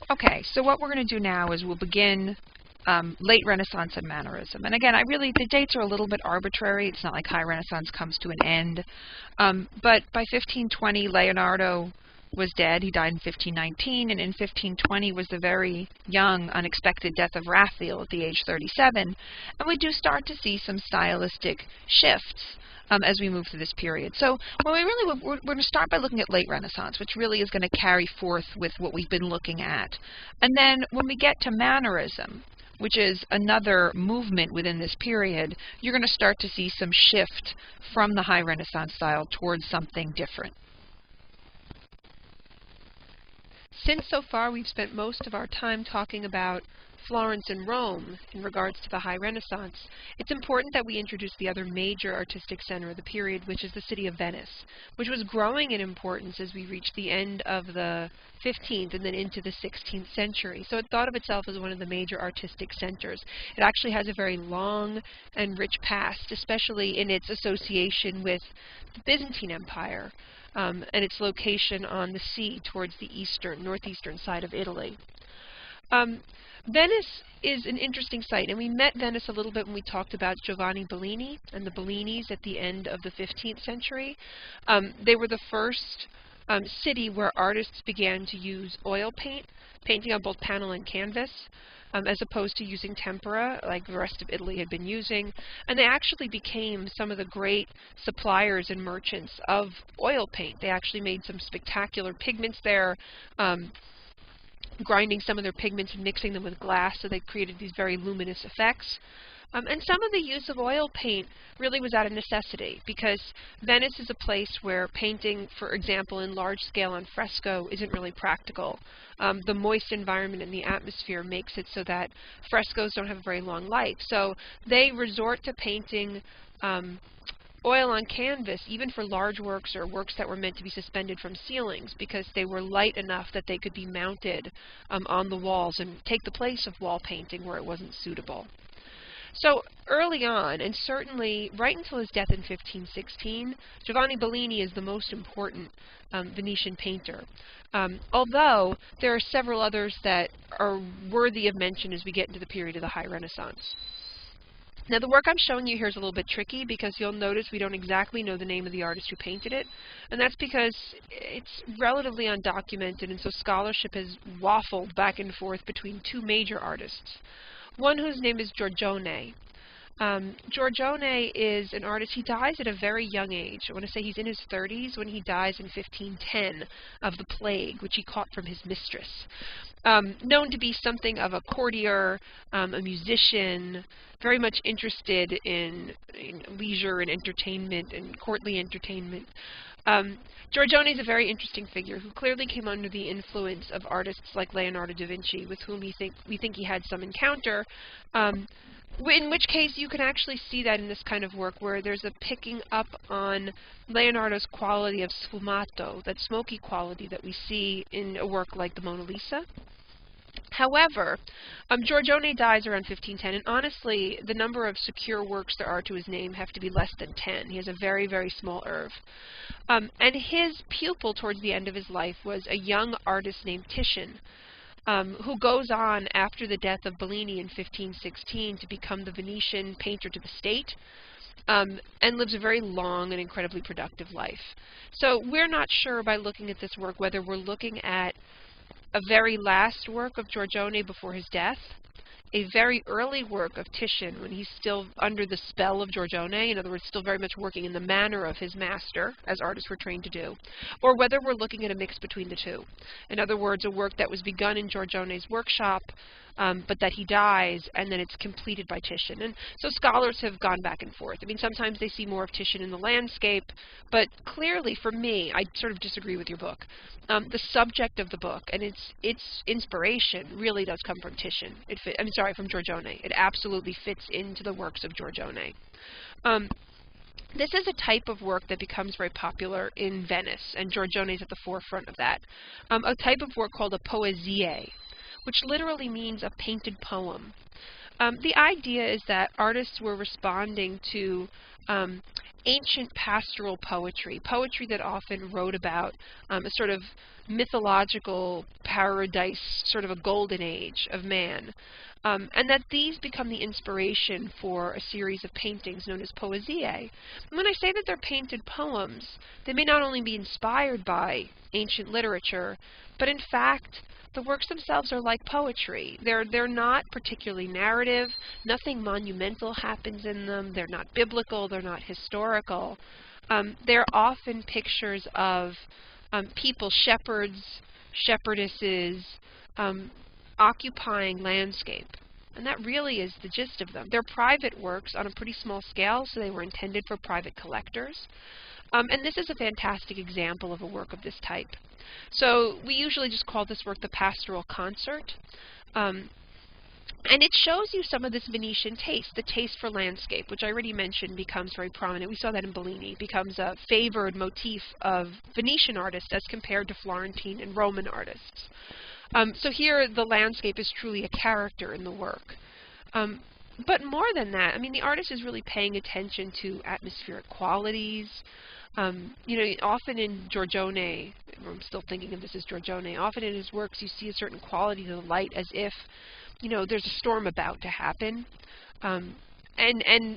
Okay, so what we're going to do now is we'll begin late Renaissance and Mannerism. And again, the dates are a little bit arbitrary. It's not like High Renaissance comes to an end. But by 1520, Leonardo was dead. He died in 1519, and in 1520 was the very young, unexpected death of Raphael at the age 37. And we do start to see some stylistic shifts as we move through this period. So we're going to start by looking at late Renaissance, which really is going to carry forth with what we've been looking at. And then when we get to Mannerism, which is another movement within this period, you're going to start to see some shift from the High Renaissance style towards something different. Since so far we've spent most of our time talking about Florence and Rome in regards to the High Renaissance, it's important that we introduce the other major artistic center of the period, which is the city of Venice, which was growing in importance as we reached the end of the 15th and then into the 16th century. So it thought of itself as one of the major artistic centers. It actually has a very long and rich past, especially in its association with the Byzantine Empire and its location on the sea towards the northeastern side of Italy. Venice is an interesting site, and we met Venice a little bit when we talked about Giovanni Bellini and the Bellinis at the end of the 15th century. They were the first city where artists began to use oil paint, painting on both panel and canvas, as opposed to using tempera like the rest of Italy had been using. And they actually became some of the great suppliers and merchants of oil paint. They actually made some spectacular pigments there, grinding some of their pigments and mixing them with glass, so they created these very luminous effects. And some of the use of oil paint really was out of necessity, because Venice is a place where painting, for example, in large scale on fresco isn't really practical. The moist environment in the atmosphere makes it so that frescoes don't have a very long life. So they resort to painting oil on canvas, even for large works or works that were meant to be suspended from ceilings, because they were light enough that they could be mounted on the walls and take the place of wall painting where it wasn't suitable. So early on, and certainly right until his death in 1516, Giovanni Bellini is the most important Venetian painter. Although there are several others that are worthy of mention as we get into the period of the High Renaissance. Now the work I'm showing you here is a little bit tricky, because you'll notice we don't exactly know the name of the artist who painted it, and that's because it's relatively undocumented, and so scholarship has waffled back and forth between two major artists. One whose name is Giorgione. Giorgione is an artist. He dies at a very young age. I want to say he's in his 30s when he dies in 1510 of the plague, which he caught from his mistress. Known to be something of a courtier, a musician, very much interested in leisure and entertainment and courtly entertainment. Giorgione is a very interesting figure who clearly came under the influence of artists like Leonardo da Vinci, with whom we think he had some encounter, in which case you can actually see that in this kind of work, where there's a picking up on Leonardo's quality of sfumato, that smoky quality that we see in a work like the Mona Lisa. However, Giorgione dies around 1510, and honestly, the number of secure works there are to his name have to be less than 10. He has a very, very small oeuvre. And his pupil towards the end of his life was a young artist named Titian, who goes on after the death of Bellini in 1516 to become the Venetian painter to the state, and lives a very long and incredibly productive life. So we're not sure by looking at this work whether we're looking at a very last work of Giorgione before his death, a very early work of Titian when he's still under the spell of Giorgione, in other words, still very much working in the manner of his master, as artists were trained to do, or whether we're looking at a mix between the two. In other words, a work that was begun in Giorgione's workshop, but that he dies, and then it's completed by Titian. And so scholars have gone back and forth. I mean, sometimes they see more of Titian in the landscape, but clearly, for me, I sort of disagree with your book. The subject of the book and its inspiration really does come from Titian. From Giorgione. It absolutely fits into the works of Giorgione. This is a type of work that becomes very popular in Venice, and Giorgione is at the forefront of that. A type of work called a poesie, which literally means a painted poem. The idea is that artists were responding to ancient pastoral poetry that often wrote about a sort of mythological paradise, sort of a golden age of man. And that these become the inspiration for a series of paintings known as poesiae. And when I say that they're painted poems, they may not only be inspired by ancient literature, but in fact, the works themselves are like poetry. They're not particularly narrative, nothing monumental happens in them, they're not biblical, they're not historical. They're often pictures of people, shepherds, shepherdesses, occupying landscape. And that really is the gist of them. They're private works on a pretty small scale, so they were intended for private collectors. And this is a fantastic example of a work of this type. So we usually just call this work the Pastoral Concert. And it shows you some of this Venetian taste, the taste for landscape, which I already mentioned becomes very prominent. We saw that in Bellini, becomes a favored motif of Venetian artists as compared to Florentine and Roman artists. So here the landscape is truly a character in the work. But more than that, I mean, the artist is really paying attention to atmospheric qualities. You know, often in Giorgione, I'm still thinking of this as Giorgione, often in his works you see a certain quality to the light as if, you know, there's a storm about to happen. And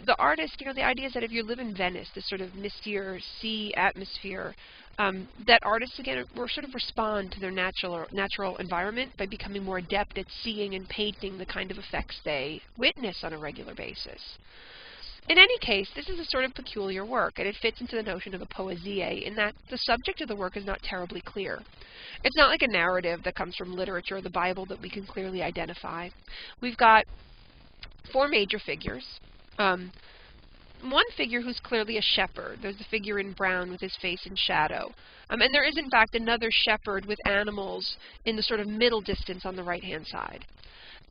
the artist, you know, the idea is that if you live in Venice, this sort of mistier sea atmosphere, that artists, again, sort of respond to their natural environment by becoming more adept at seeing and painting the kind of effects they witness on a regular basis. In any case, this is a sort of peculiar work, and it fits into the notion of a poesiae in that the subject of the work is not terribly clear. It's not like a narrative that comes from literature or the Bible that we can clearly identify. We've got four major figures. One figure who's clearly a shepherd. There's the figure in brown with his face in shadow. And there is, in fact, another shepherd with animals in the sort of middle distance on the right-hand side.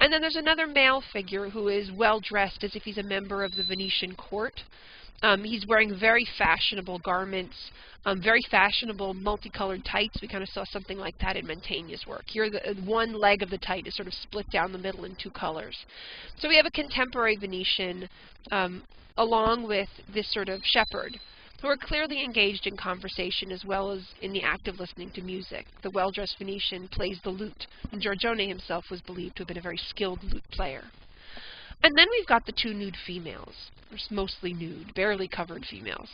And then there's another male figure who is well-dressed as if he's a member of the Venetian court. He's wearing very fashionable garments, very fashionable multicolored tights. We kind of saw something like that in Mantegna's work. Here, one leg of the tight is sort of split down the middle in two colors. So we have a contemporary Venetian along with this sort of shepherd, who are clearly engaged in conversation as well as in the act of listening to music. The well-dressed Venetian plays the lute, and Giorgione himself was believed to have been a very skilled lute player. And then we've got the two nude females, or mostly nude, barely covered females,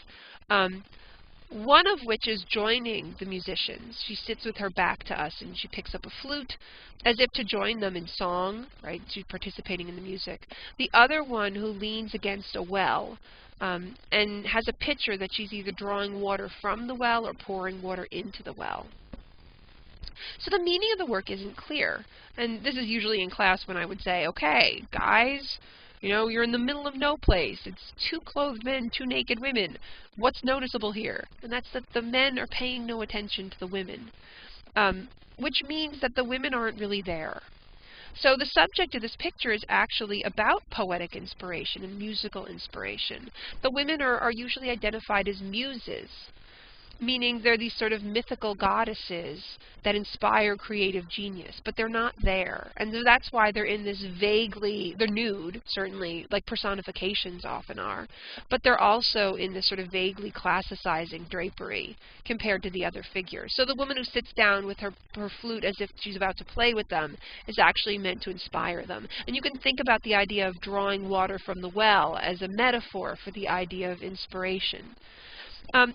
one of which is joining the musicians. She sits with her back to us, and she picks up a flute as if to join them in song, right? She's participating in the music. The other one who leans against a well, and has a pitcher that she's either drawing water from the well or pouring water into the well. So the meaning of the work isn't clear. And this is usually in class when I would say, okay, guys, you know, you're in the middle of no place. It's two clothed men, two naked women. What's noticeable here? And that's that the men are paying no attention to the women, which means that the women aren't really there. So the subject of this picture is actually about poetic inspiration and musical inspiration. The women are usually identified as muses, meaning they're these sort of mythical goddesses that inspire creative genius, but they're not there. And that's why they're in this vaguely, they're nude, certainly, like personifications often are, but they're also in this sort of vaguely classicizing drapery compared to the other figures. So the woman who sits down with her flute as if she's about to play with them is actually meant to inspire them. And you can think about the idea of drawing water from the well as a metaphor for the idea of inspiration.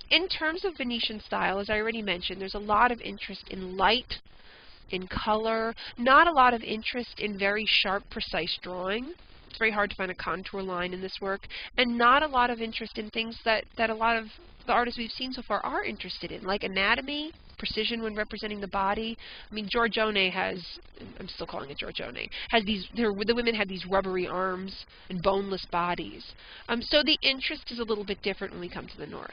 In terms of Venetian style, as I already mentioned, there's a lot of interest in light, in color, not a lot of interest in very sharp, precise drawing. It's very hard to find a contour line in this work, and not a lot of interest in things that a lot of the artists we've seen so far are interested in, like anatomy, precision when representing the body. I mean, Giorgione has, I'm still calling it Giorgione, has these, the women have these rubbery arms and boneless bodies. So the interest is a little bit different when we come to the north.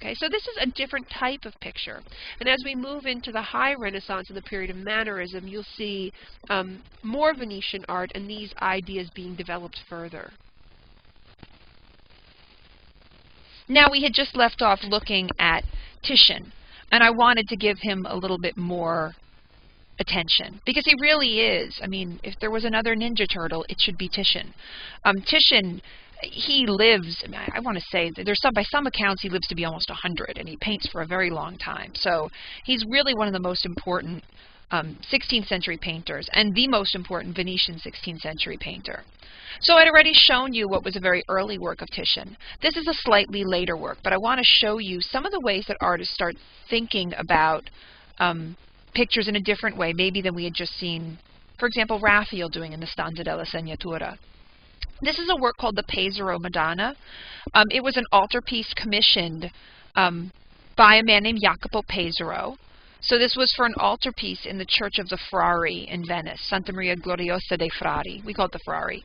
Okay, so this is a different type of picture. And as we move into the High Renaissance and the period of Mannerism, you'll see more Venetian art and these ideas being developed further. Now, we had just left off looking at Titian, and I wanted to give him a little bit more attention, because he really is, I mean, if there was another Ninja Turtle, it should be Titian. Titian, he lives, I want to say, there's by some accounts he lives to be almost 100, and he paints for a very long time. So he's really one of the most important 16th century painters, and the most important Venetian 16th century painter. So I'd already shown you what was a very early work of Titian. This is a slightly later work, but I want to show you some of the ways that artists start thinking about pictures in a different way, maybe than we had just seen, for example, Raphael doing in the Stanza della Segnatura. This is a work called the Pesaro Madonna. It was an altarpiece commissioned by a man named Jacopo Pesaro. So this was for an altarpiece in the Church of the Frari in Venice, Santa Maria Gloriosa dei Frari. We call it the Frari,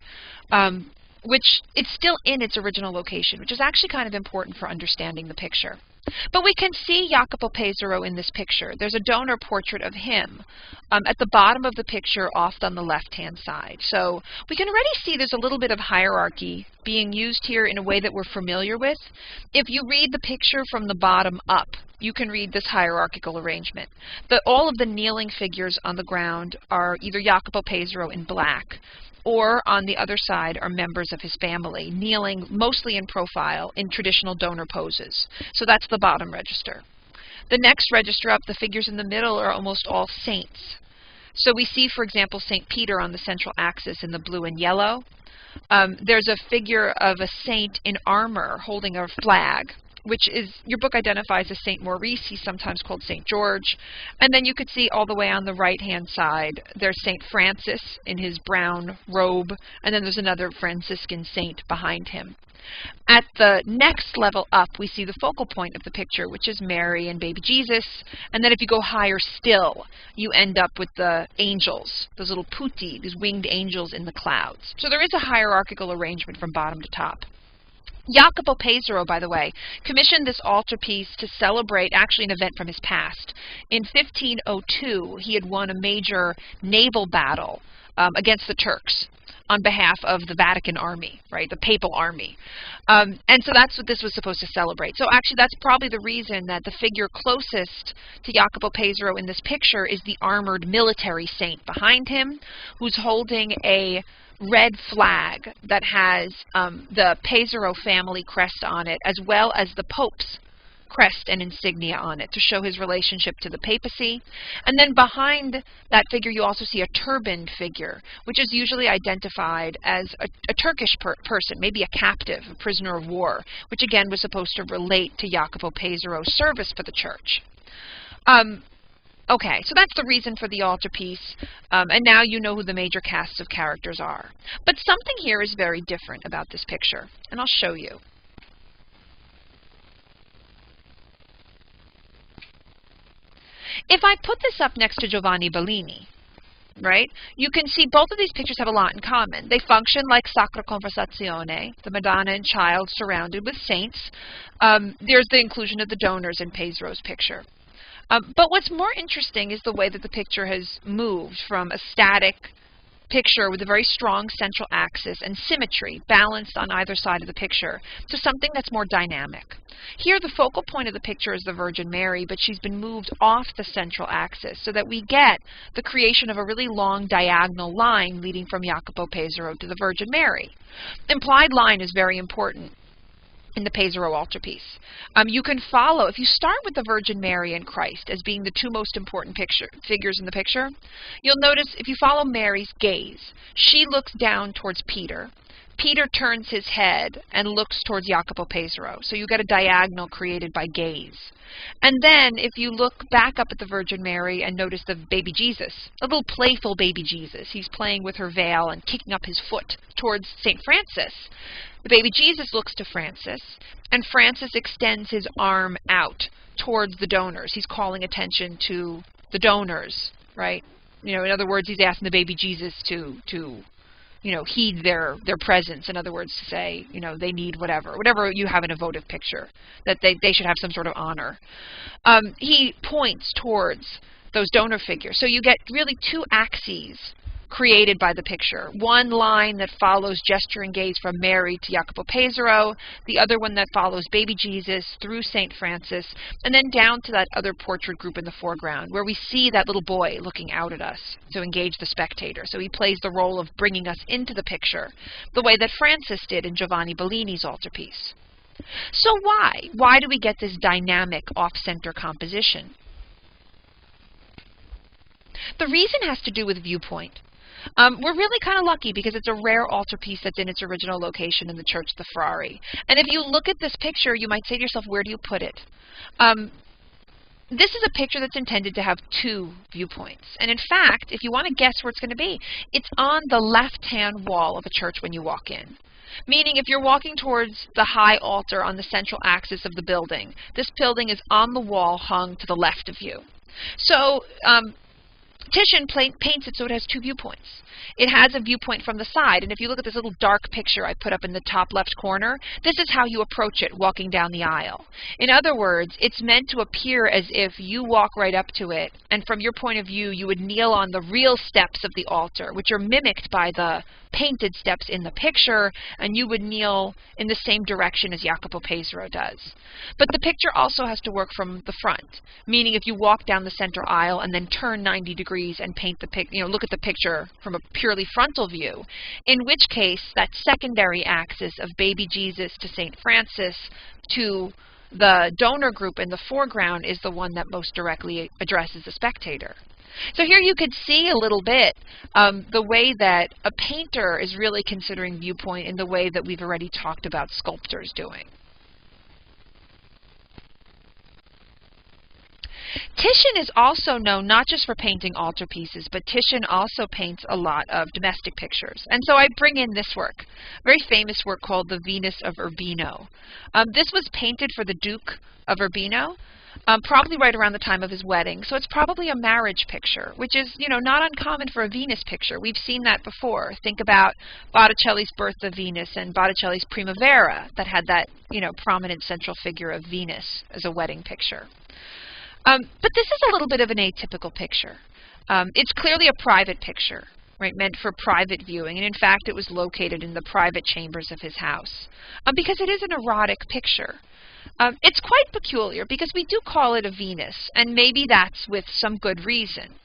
which it's still in its original location, which is actually kind of important for understanding the picture. But we can see Jacopo Pesaro in this picture. There's a donor portrait of him at the bottom of the picture off on the left-hand side. So we can already see there's a little bit of hierarchy being used here in a way that we're familiar with. If you read the picture from the bottom up, you can read this hierarchical arrangement. All of the kneeling figures on the ground are either Jacopo Pesaro in black, or on the other side are members of his family, kneeling mostly in profile in traditional donor poses. So that's the bottom register. The next register up, the figures in the middle are almost all saints. So we see, for example, St. Peter on the central axis in the blue and yellow. There's a figure of a saint in armor holding a flag, which is, your book identifies as St. Maurice. He's sometimes called St. George. And then you could see all the way on the right-hand side, there's St. Francis in his brown robe, and then there's another Franciscan saint behind him. At the next level up, we see the focal point of the picture, which is Mary and baby Jesus. And then if you go higher still, you end up with the angels, those little putti, these winged angels in the clouds. So there is a hierarchical arrangement from bottom to top. Jacopo Pesaro, by the way, commissioned this altarpiece to celebrate actually an event from his past. In 1502, he had won a major naval battle against the Turks on behalf of the Vatican army, right, the papal army. And so that's what this was supposed to celebrate. So actually that's probably the reason that the figure closest to Jacopo Pesaro in this picture is the armored military saint behind him, who's holding a red flag that has the Pesaro family crest on it, as well as the Pope's crest and insignia on it to show his relationship to the papacy. And then behind that figure you also see a turbaned figure, which is usually identified as a Turkish person, maybe a captive, a prisoner of war, which again was supposed to relate to Jacopo Pesaro's service for the church. Okay, so that's the reason for the altarpiece, and now you know who the major casts of characters are. But something here is very different about this picture, and I'll show you. If I put this up next to Giovanni Bellini, right, you can see both of these pictures have a lot in common. They function like Sacra Conversazione, the Madonna and Child surrounded with saints. There's the inclusion of the donors in Pesaro's picture. But what's more interesting is the way that the picture has moved from a static picture with a very strong central axis and symmetry balanced on either side of the picture to something that's more dynamic. Here the focal point of the picture is the Virgin Mary, but she's been moved off the central axis so that we get the creation of a really long diagonal line leading from Jacopo Pesaro to the Virgin Mary. Implied line is very important in the Pesaro altarpiece. You can follow, if you start with the Virgin Mary and Christ as being the two most important figures in the picture, you'll notice if you follow Mary's gaze, she looks down towards Peter. Peter turns his head and looks towards Jacopo Pesaro. So you get a diagonal created by gaze. And then if you look back up at the Virgin Mary and notice the baby Jesus, a little playful baby Jesus, he's playing with her veil and kicking up his foot towards St. Francis. The baby Jesus looks to Francis, and Francis extends his arm out towards the donors. He's calling attention to the donors, right? You know, in other words, he's asking the baby Jesus to heed their presence. In other words, to say, they need whatever you have in a votive picture, that they should have some sort of honor. He points towards those donor figures. So you get really two axes created by the picture. One line that follows gesture and gaze from Mary to Jacopo Pesaro, the other one that follows baby Jesus through St. Francis, and then down to that other portrait group in the foreground, where we see that little boy looking out at us to engage the spectator. So he plays the role of bringing us into the picture, the way that Francis did in Giovanni Bellini's altarpiece. So why? Why do we get this dynamic off-center composition? The reason has to do with viewpoint. We're really kind of lucky because it's a rare altarpiece that's in its original location in the Church of the Frari. And if you look at this picture, you might say to yourself, where do you put it? This is a picture that's intended to have two viewpoints. And in fact, if you want to guess where it's going to be, it's on the left-hand wall of a church when you walk in. Meaning if you're walking towards the high altar on the central axis of the building, this building is on the wall hung to the left of you. So Titian paints it so it has two viewpoints. It has a viewpoint from the side, and if you look at this little dark picture I put up in the top left corner, this is how you approach it walking down the aisle. In other words, it's meant to appear as if you walk right up to it, and from your point of view, you would kneel on the real steps of the altar, which are mimicked by the painted steps in the picture, and you would kneel in the same direction as Jacopo Pesaro does. But the picture also has to work from the front, meaning if you walk down the center aisle and then turn 90 degrees and paint the look at the picture from a purely frontal view, in which case that secondary axis of baby Jesus to St. Francis to the donor group in the foreground is the one that most directly addresses the spectator. So here you could see a little bit the way that a painter is really considering viewpoint in the way that we've already talked about sculptors doing. Titian is also known not just for painting altarpieces, but Titian also paints a lot of domestic pictures. And so I bring in this work, a very famous work called The Venus of Urbino. This was painted for the Duke of Urbino, probably right around the time of his wedding. So it's probably a marriage picture, which is, not uncommon for a Venus picture. We've seen that before. Think about Botticelli's Birth of Venus and Botticelli's Primavera that had that, prominent central figure of Venus as a wedding picture. But this is a little bit of an atypical picture. It's clearly a private picture, right, meant for private viewing, and in fact it was located in the private chambers of his house, because it is an erotic picture. It's quite peculiar because we do call it a Venus, and maybe that's with some good reason.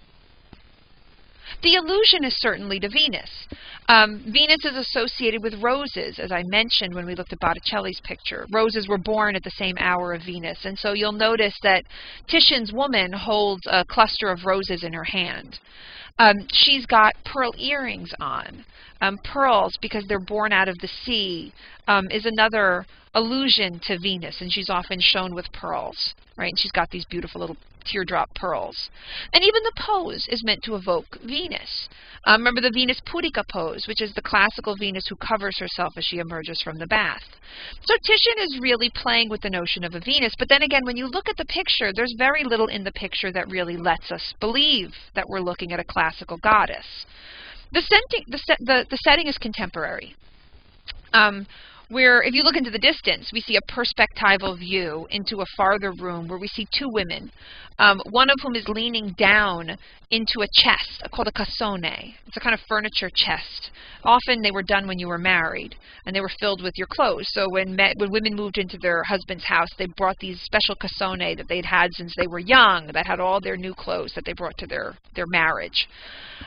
The allusion is certainly to Venus. Venus is associated with roses, as I mentioned when we looked at Botticelli's picture. Roses were born at the same hour of Venus, and so you'll notice that Titian's woman holds a cluster of roses in her hand. She's got pearl earrings on. Pearls, because they're born out of the sea, is another allusion to Venus, and she's often shown with pearls, right? And she's got these beautiful little teardrop pearls. And even the pose is meant to evoke Venus. Remember the Venus Pudica pose, which is the classical Venus who covers herself as she emerges from the bath. So Titian is really playing with the notion of a Venus, but then again, when you look at the picture, there's very little in the picture that really lets us believe that we're looking at a classical goddess. The setting is contemporary. Where if you look into the distance, we see a perspectival view into a farther room where we see two women, one of whom is leaning down into a chest called a cassone. It's a kind of furniture chest. Often they were done when you were married, and they were filled with your clothes. So when women moved into their husband's house, they brought these special cassone that they'd had since they were young, that had all their new clothes that they brought to their marriage.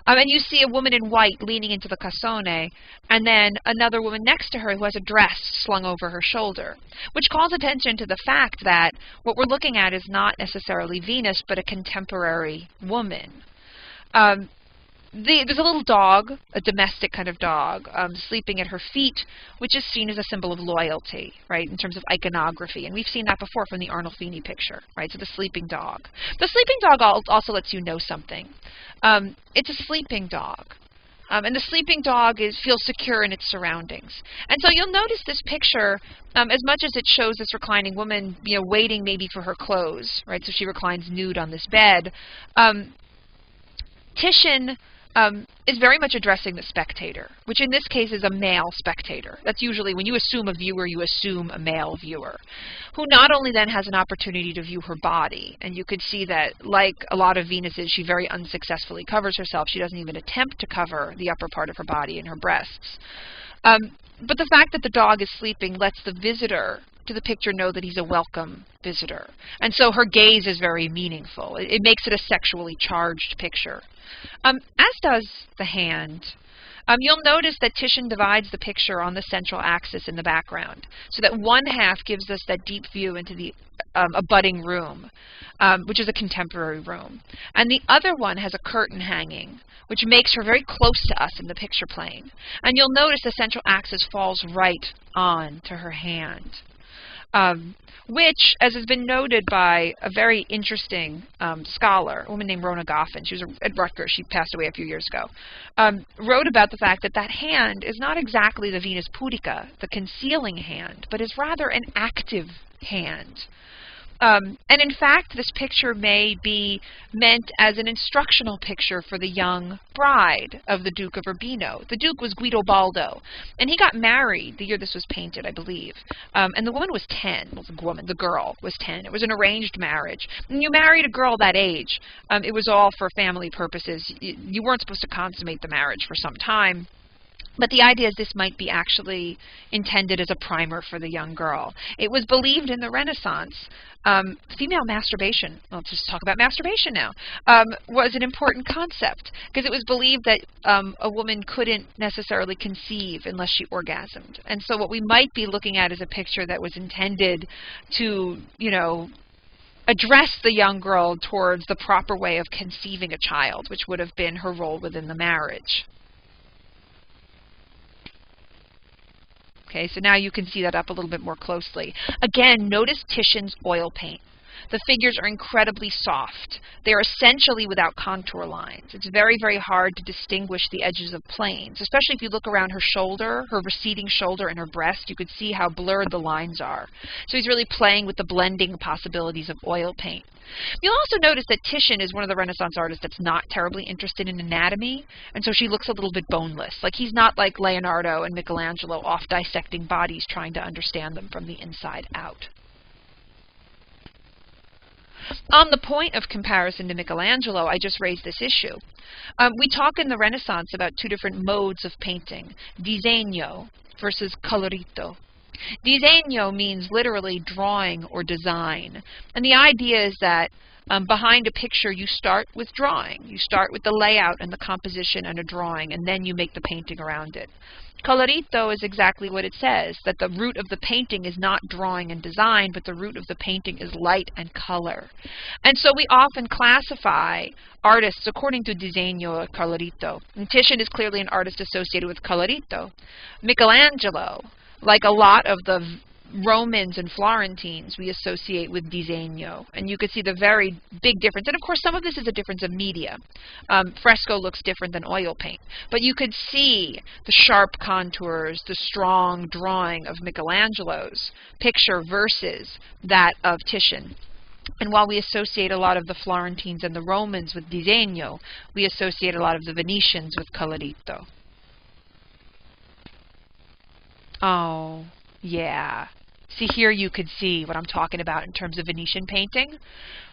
And you see a woman in white leaning into the cassone, and then another woman next to her who has a dress slung over her shoulder, which calls attention to the fact that what we're looking at is not necessarily Venus, but a contemporary woman. There's a little dog, a domestic kind of dog, sleeping at her feet, which is seen as a symbol of loyalty, right, in terms of iconography. And we've seen that before from the Arnolfini picture, right, so the sleeping dog. The sleeping dog also lets you know something. It's a sleeping dog. And the sleeping dog feels secure in its surroundings. And so you'll notice this picture, as much as it shows this reclining woman, waiting maybe for her clothes, right, so she reclines nude on this bed, Titian is very much addressing the spectator, which in this case is a male spectator. That's usually, when you assume a viewer, you assume a male viewer, who not only then has an opportunity to view her body, and you could see that, like a lot of Venuses, she very unsuccessfully covers herself. She doesn't even attempt to cover the upper part of her body and her breasts. But the fact that the dog is sleeping lets the visitor to the picture know that he's a welcome visitor. And so her gaze is very meaningful. It makes it a sexually charged picture. As does the hand. You'll notice that Titian divides the picture on the central axis in the background, so that one half gives us that deep view into the abutting room, which is a contemporary room. And the other one has a curtain hanging, which makes her very close to us in the picture plane. And you'll notice the central axis falls right on to her hand. Which, as has been noted by a very interesting scholar, a woman named Rona Goffin, she was at Rutgers, she passed away a few years ago, wrote about the fact that that hand is not exactly the Venus pudica, the concealing hand, but is rather an active hand. And in fact, this picture may be meant as an instructional picture for the young bride of the Duke of Urbino. The Duke was Guidobaldo, and he got married the year this was painted, I believe. And the woman was 10. Well, the girl was 10. It was an arranged marriage. When you married a girl that age, it was all for family purposes. You weren't supposed to consummate the marriage for some time. But the idea is this might be actually intended as a primer for the young girl. It was believed in the Renaissance, female masturbation, let's just talk about masturbation now, was an important concept, because it was believed that a woman couldn't necessarily conceive unless she orgasmed. And so what we might be looking at is a picture that was intended to, you know, address the young girl towards the proper way of conceiving a child, which would have been her role within the marriage. Okay, so now you can see that up a little bit more closely. Again, notice Titian's oil paint. The figures are incredibly soft. They are essentially without contour lines. It's very, very hard to distinguish the edges of planes, especially if you look around her shoulder, her receding shoulder and her breast. You could see how blurred the lines are. So he's really playing with the blending possibilities of oil paint. You'll also notice that Titian is one of the Renaissance artists that's not terribly interested in anatomy, and so she looks a little bit boneless. Like, he's not like Leonardo and Michelangelo off dissecting bodies trying to understand them from the inside out. On the point of comparison to Michelangelo, I just raised this issue. We talk in the Renaissance about two different modes of painting, disegno versus colorito. Disegno means literally drawing or design. And the idea is that behind a picture you start with drawing. You start with the layout and the composition and a drawing, and then you make the painting around it. Colorito is exactly what it says, that the root of the painting is not drawing and design, but the root of the painting is light and color. And so we often classify artists according to disegno or colorito. And Titian is clearly an artist associated with colorito. Michelangelo, like a lot of the Romans and Florentines, we associate with disegno. And you can see the very big difference. And of course, some of this is a difference of media. Fresco looks different than oil paint. But you could see the sharp contours, the strong drawing of Michelangelo's picture versus that of Titian. And while we associate a lot of the Florentines and the Romans with disegno, we associate a lot of the Venetians with colorito. Oh, yeah. See, here you could see what I'm talking about in terms of Venetian painting,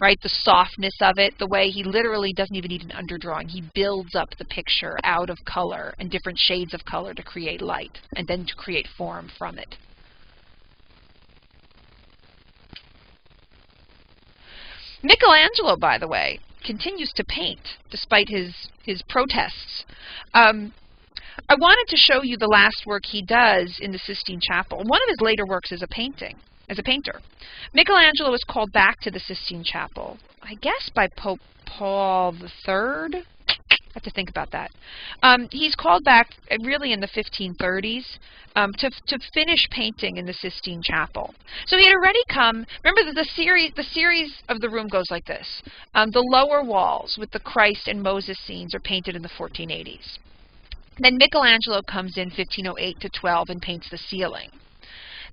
right? The softness of it, the way he literally doesn't even need an underdrawing. He builds up the picture out of color and different shades of color to create light and then to create form from it. Michelangelo, by the way, continues to paint despite his protests. I wanted to show you the last work he does in the Sistine Chapel. One of his later works is a painting, as a painter. Michelangelo was called back to the Sistine Chapel, I guess by Pope Paul III. I have to think about that. He's called back really in the 1530s to finish painting in the Sistine Chapel. So he had already come. Remember, the series of the room goes like this. The lower walls with the Christ and Moses scenes are painted in the 1480s. Then Michelangelo comes in 1508 to 12 and paints the ceiling.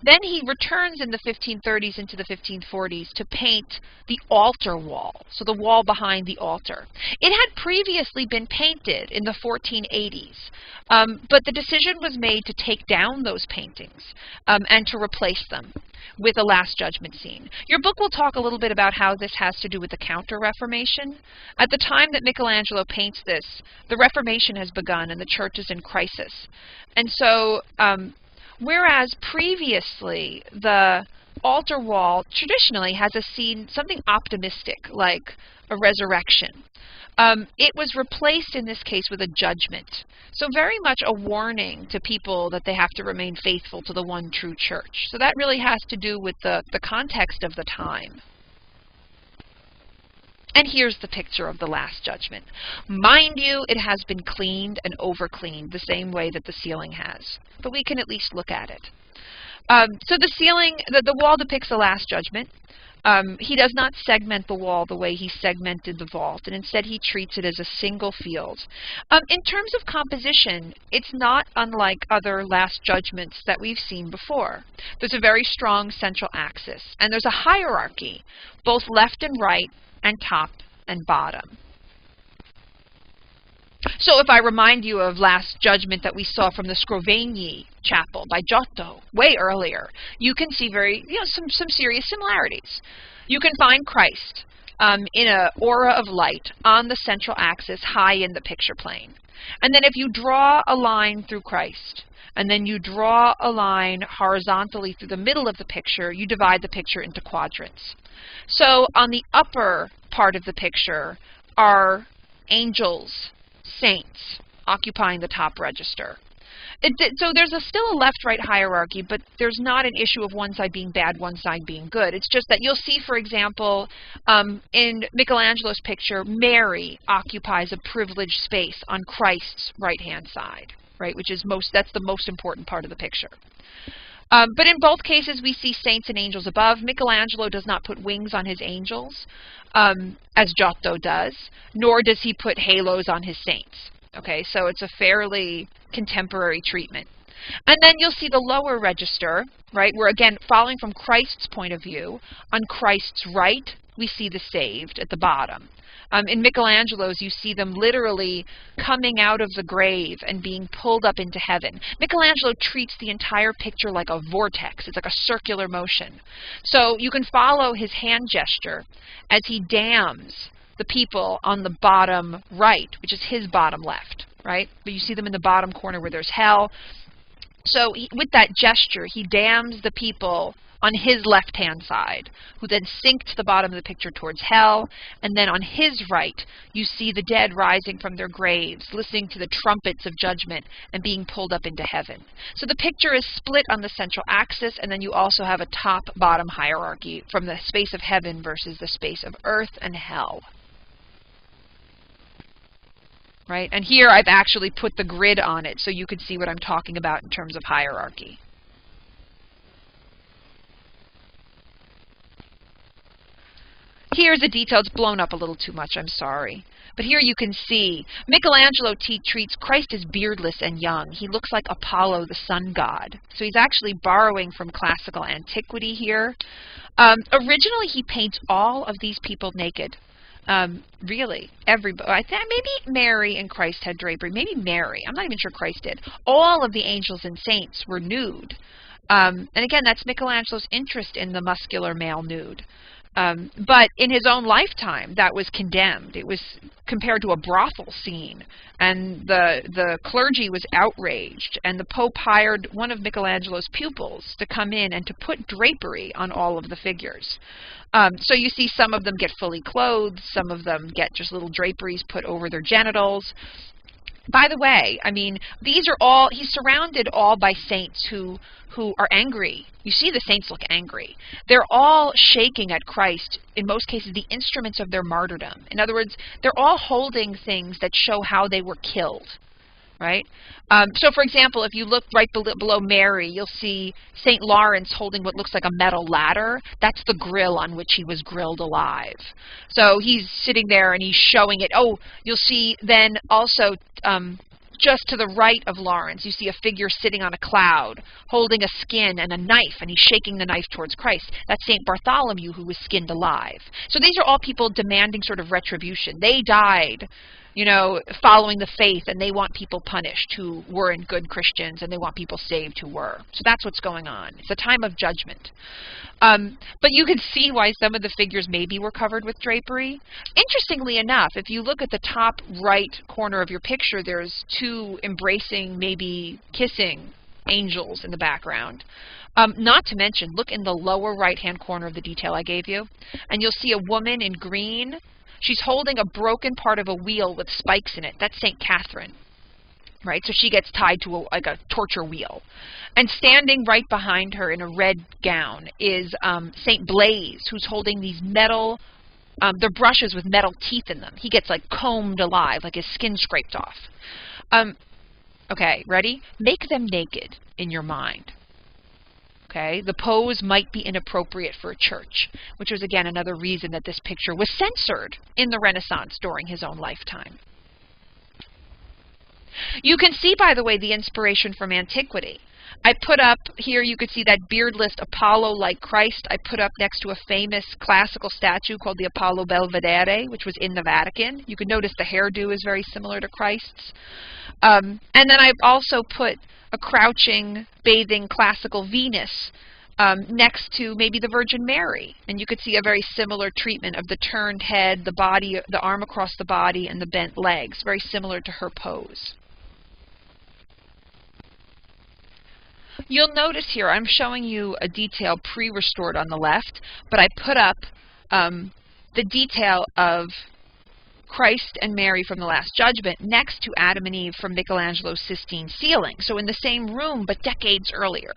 Then he returns in the 1530s into the 1540s to paint the altar wall, so the wall behind the altar. It had previously been painted in the 1480s, but the decision was made to take down those paintings and to replace them with a Last Judgment scene. Your book will talk a little bit about how this has to do with the Counter-Reformation. At the time that Michelangelo paints this, the Reformation has begun and the church is in crisis. And so, whereas previously the altar wall traditionally has a scene, something optimistic, like a resurrection. It was replaced in this case with a judgment. So very much a warning to people that they have to remain faithful to the one true church. So that really has to do with the context of the time. And here's the picture of the Last Judgment. Mind you, it has been cleaned and over-cleaned the same way that the ceiling has. But we can at least look at it. So the ceiling, the wall depicts the Last Judgment. He does not segment the wall the way he segmented the vault, and instead he treats it as a single field. In terms of composition, it's not unlike other Last Judgments that we've seen before. There's a very strong central axis, and there's a hierarchy, both left and right, and top and bottom. So if I remind you of Last Judgment that we saw from the Scrovegni chapel by Giotto way earlier, you can see some serious similarities. You can find Christ in an aura of light on the central axis high in the picture plane. And then if you draw a line through Christ, and then you draw a line horizontally through the middle of the picture, you divide the picture into quadrants. So on the upper part of the picture are angels, saints, occupying the top register. So there's still a left-right hierarchy, but there's not an issue of one side being bad, one side being good. It's just that you'll see, for example, in Michelangelo's picture, Mary occupies a privileged space on Christ's right-hand side, right? That's the most important part of the picture. But in both cases, we see saints and angels above. Michelangelo does not put wings on his angels, as Giotto does, nor does he put halos on his saints. Okay, so it's a fairly contemporary treatment. And then you'll see the lower register, right, where again, following from Christ's point of view, on Christ's right, we see the saved at the bottom. In Michelangelo's, you see them literally coming out of the grave and being pulled up into heaven. Michelangelo treats the entire picture like a vortex. It's like a circular motion. So you can follow his hand gesture as he damns the people on the bottom right, which is his bottom left, right? But you see them in the bottom corner where there's hell. So with that gesture, he damns the people on his left-hand side, who then sink to the bottom of the picture towards hell. And then on his right, you see the dead rising from their graves, listening to the trumpets of judgment and being pulled up into heaven. So the picture is split on the central axis, and then you also have a top-bottom hierarchy from the space of heaven versus the space of earth and hell. Right? And here I've actually put the grid on it so you can see what I'm talking about in terms of hierarchy. Here's a detail. It's blown up a little too much, I'm sorry. But here you can see Michelangelo treats Christ as beardless and young. He looks like Apollo, the sun god. So he's actually borrowing from classical antiquity here. Originally, he paints all of these people naked. Really, everybody. I think maybe Mary and Christ had drapery. Maybe Mary. I'm not even sure Christ did. All of the angels and saints were nude. And again, that's Michelangelo's interest in the muscular male nude. But in his own lifetime, that was condemned. It was compared to a brothel scene, and the clergy was outraged, and the Pope hired one of Michelangelo's pupils to come in and to put drapery on all of the figures. So you see some of them get fully clothed, some of them get just little draperies put over their genitals. By the way, I mean, these are all, he's surrounded all by saints who are angry. You see the saints look angry. They're all shaking at Christ, in most cases, the instruments of their martyrdom. In other words, they're all holding things that show how they were killed, right? So, for example, if you look right below Mary, you'll see St. Lawrence holding what looks like a metal ladder. That's the grill on which he was grilled alive. So he's sitting there and he's showing it. Oh, you'll see then also just to the right of Lawrence, you see a figure sitting on a cloud, holding a skin and a knife, and he's shaking the knife towards Christ. That's St. Bartholomew, who was skinned alive. So these are all people demanding sort of retribution. They died, you know, following the faith, and they want people punished who weren't good Christians, and they want people saved who were. So that's what's going on. It's a time of judgment. But you can see why some of the figures maybe were covered with drapery. Interestingly enough, if you look at the top right corner of your picture, there's two embracing, maybe kissing angels in the background. Not to mention, look in the lower right-hand corner of the detail I gave you, and you'll see a woman in green. She's holding a broken part of a wheel with spikes in it. That's St. Catherine, right? So she gets tied to like a torture wheel. And standing right behind her in a red gown is St. Blaise, who's holding these metal, they're brushes with metal teeth in them. He gets like combed alive, like his skin scraped off. Okay, ready? Make them naked in your mind. Okay, the pose might be inappropriate for a church, which was again another reason that this picture was censored in the Renaissance during his own lifetime. You can see, by the way, the inspiration from antiquity. I put up here, you could see that beardless Apollo-like Christ. I put up next to a famous classical statue called the Apollo Belvedere, which was in the Vatican. You can notice the hairdo is very similar to Christ's. And then I've also put a crouching, bathing classical Venus next to maybe the Virgin Mary. And you could see a very similar treatment of the turned head, the body, the arm across the body, and the bent legs, very similar to her pose. You'll notice here I'm showing you a detail pre-restored on the left, but I put up the detail of Christ and Mary from the Last Judgment next to Adam and Eve from Michelangelo's Sistine ceiling. So in the same room, but decades earlier.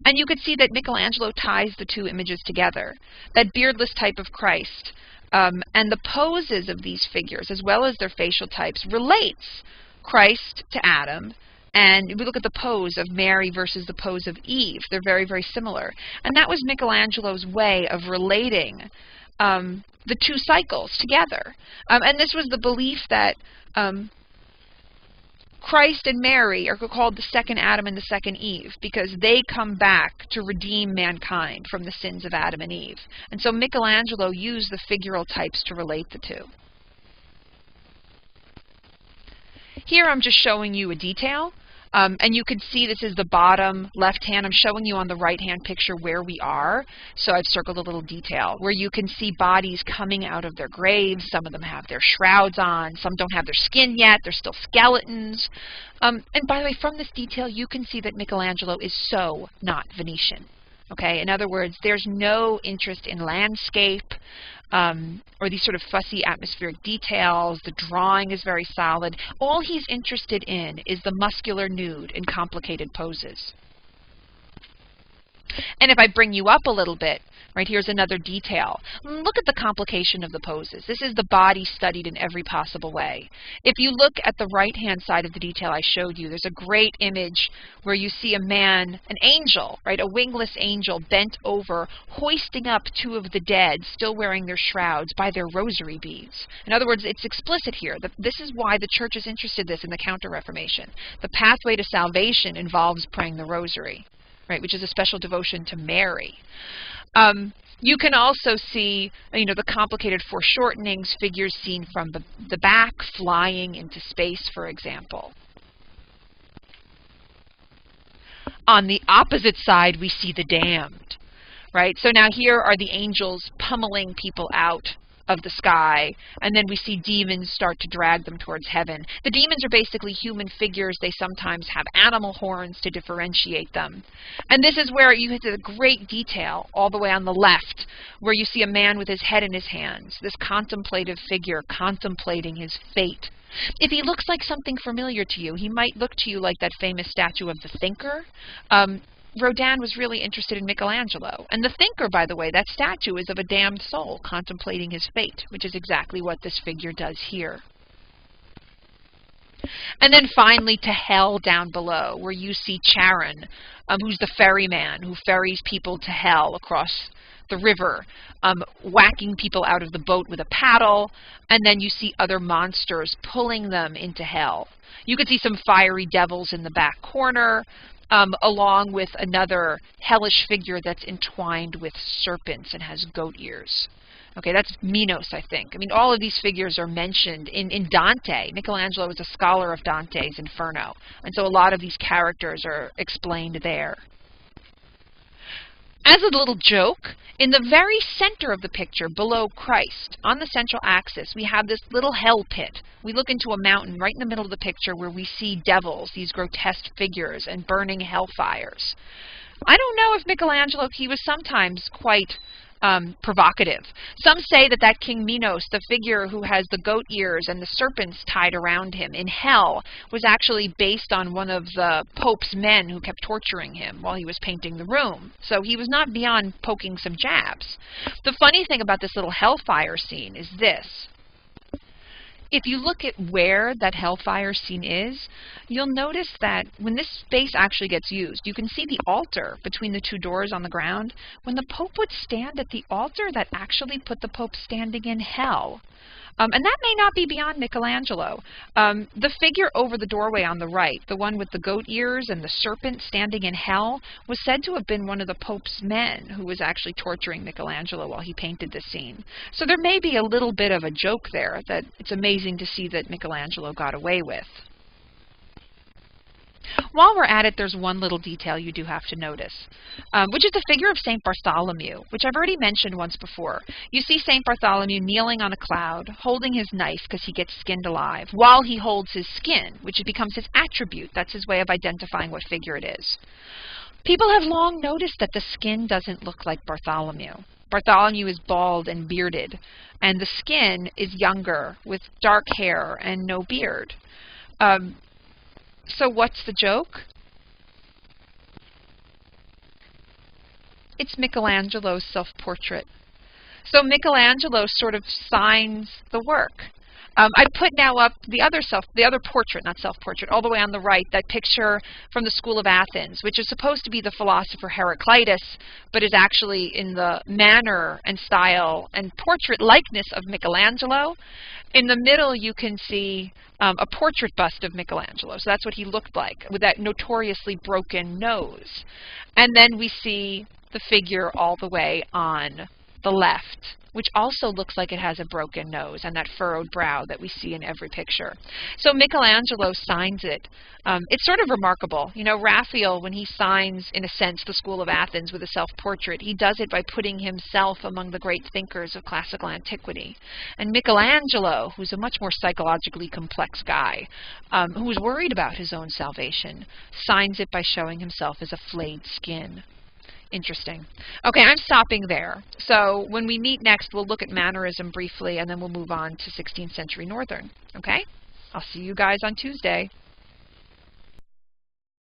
And you could see that Michelangelo ties the two images together. That beardless type of Christ and the poses of these figures, as well as their facial types, relates Christ to Adam. And we look at the pose of Mary versus the pose of Eve. They're very, very similar. And that was Michelangelo's way of relating the two cycles together. And this was the belief that Christ and Mary are called the second Adam and the second Eve because they come back to redeem mankind from the sins of Adam and Eve. And so Michelangelo used the figural types to relate the two. Here I'm just showing you a detail. And you can see this is the bottom left hand. I'm showing you on the right hand picture where we are. So I've circled a little detail where you can see bodies coming out of their graves. Some of them have their shrouds on. Some don't have their skin yet. They're still skeletons. And by the way, from this detail, you can see that Michelangelo is so not Venetian. Okay, in other words, there's no interest in landscape or these sort of fussy atmospheric details. The drawing is very solid. All he's interested in is the muscular nude in complicated poses. And if I bring you up a little bit, right, here's another detail. Look at the complication of the poses. This is the body studied in every possible way. If you look at the right-hand side of the detail I showed you, there's a great image where you see a man, an angel, right, a wingless angel bent over, hoisting up two of the dead, still wearing their shrouds, by their rosary beads. In other words, it's explicit here. This is why the church is interested in this in the Counter-Reformation. The pathway to salvation involves praying the rosary, right, which is a special devotion to Mary. You can also see, the complicated foreshortenings, figures seen from the back, flying into space, for example. On the opposite side, we see the damned, right? So now here are the angels pummeling people out of the sky, and then we see demons start to drag them towards heaven. The demons are basically human figures. They sometimes have animal horns to differentiate them. And this is where you hit the great detail all the way on the left, where you see a man with his head in his hands, this contemplative figure contemplating his fate. If he looks like something familiar to you, he might look to you like that famous statue of the Thinker. Rodin was really interested in Michelangelo. And the Thinker, by the way, that statue is of a damned soul contemplating his fate, which is exactly what this figure does here. And then finally to hell down below, where you see Charon, who's the ferryman who ferries people to hell across the river, whacking people out of the boat with a paddle, and then you see other monsters pulling them into hell. You could see some fiery devils in the back corner, along with another hellish figure that's entwined with serpents and has goat ears. Okay, that's Minos, I think. I mean, all of these figures are mentioned in Dante. Michelangelo was a scholar of Dante's Inferno, and so a lot of these characters are explained there. As a little joke, in the very center of the picture, below Christ, on the central axis, we have this little hell pit. We look into a mountain right in the middle of the picture where we see devils, these grotesque figures, and burning hellfires. I don't know if Michelangelo, he was sometimes quite provocative. Some say that that King Minos, the figure who has the goat ears and the serpents tied around him in hell, was actually based on one of the Pope's men who kept torturing him while he was painting the room. So he was not beyond poking some jabs. The funny thing about this little hellfire scene is this. If you look at where that hellfire scene is, you'll notice that when this space actually gets used, you can see the altar between the two doors on the ground. When the Pope would stand at the altar, that actually put the Pope standing in hell. And that may not be beyond Michelangelo. The figure over the doorway on the right, the one with the goat ears and the serpent standing in hell, was said to have been one of the Pope's men who was actually torturing Michelangelo while he painted this scene. So there may be a little bit of a joke there that it's amazing to see that Michelangelo got away with. While we're at it, there's one little detail you do have to notice, which is the figure of St. Bartholomew, which I've already mentioned once before. You see St. Bartholomew kneeling on a cloud, holding his knife because he gets skinned alive, while he holds his skin, which becomes his attribute. That's his way of identifying what figure it is. People have long noticed that the skin doesn't look like Bartholomew. Bartholomew is bald and bearded, and the skin is younger, with dark hair and no beard. So what's the joke? It's Michelangelo's self-portrait. So Michelangelo sort of signs the work. I put now up the other portrait, not self-portrait, all the way on the right, that picture from the School of Athens, which is supposed to be the philosopher Heraclitus, but is actually in the manner and style and portrait likeness of Michelangelo. In the middle, you can see a portrait bust of Michelangelo. So that's what he looked like, with that notoriously broken nose. And then we see the figure all the way on the left, which also looks like it has a broken nose and that furrowed brow that we see in every picture. So Michelangelo signs it. It's sort of remarkable. You know, Raphael, when he signs, in a sense, the School of Athens with a self-portrait, he does it by putting himself among the great thinkers of classical antiquity. And Michelangelo, who's a much more psychologically complex guy, who was worried about his own salvation, signs it by showing himself as a flayed skin. Interesting. Okay, I'm stopping there. So when we meet next, we'll look at mannerism briefly, and then we'll move on to 16th century Northern. Okay? I'll see you guys on Tuesday.